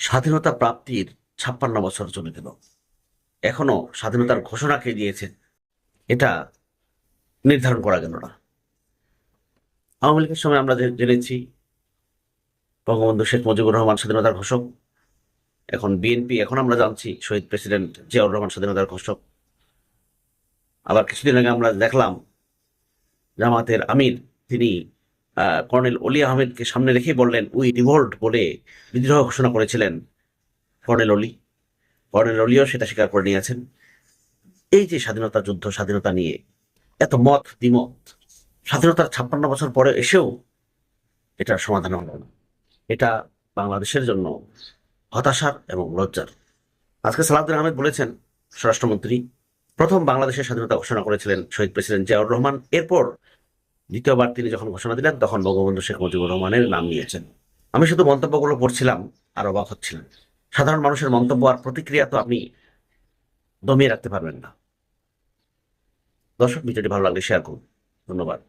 স্বাধীনতা প্রাপ্তির 56 বছর চলে গেল, এখনো স্বাধীনতার ঘোষণা কে দিয়েছে এটা নির্ধারণ করা গেল না। আওয়ামী লীগের সময় আমরা জেনেছি বঙ্গবন্ধু শেখ মুজিবুর রহমান স্বাধীনতার ঘোষক। এখন বিএনপি, এখন আমরা জানছি শহীদ প্রেসিডেন্ট জিয়াউর রহমান স্বাধীনতার ঘোষক। আবার কিছুদিন আগে আমরা দেখলাম জামাতের আমির, তিনি কর্নেল অলি আহমেদকে সামনে রেখেই বললেন উই রিভোল্ট বলে বিদ্রোহ ঘোষণা করেছিলেন কর্নেল অলি। কর্নেল অলিও সেটা স্বীকার করে নিয়েছেন। এই যে স্বাধীনতা যুদ্ধ, স্বাধীনতা নিয়ে এত মত দ্বিমত, স্বাধীনতার 56 বছর পরে এসেও এটার সমাধান হলো না। এটা বাংলাদেশের জন্য হতাশার এবং লজ্জার। আজকে সালাউদ্দিন আহমেদ বলেছেন, স্বরাষ্ট্রমন্ত্রী, প্রথম বাংলাদেশের স্বাধীনতা ঘোষণা করেছিলেন শহীদ প্রেসিডেন্ট জিয়াউর রহমান। এরপর দ্বিতীয়বার তিনি যখন ঘোষণা দিলেন তখন বঙ্গবন্ধু শেখ মুজিবুর রহমানের নাম নিয়েছেন। আমি শুধু মন্তব্যগুলো পড়ছিলাম আর অবাক হচ্ছিলাম। সাধারণ মানুষের মন্তব্য আর প্রতিক্রিয়া তো আপনি দমিয়ে রাখতে পারবেন না। দর্শক, ভিডিওটি ভালো লাগলে শেয়ার করুন। ধন্যবাদ।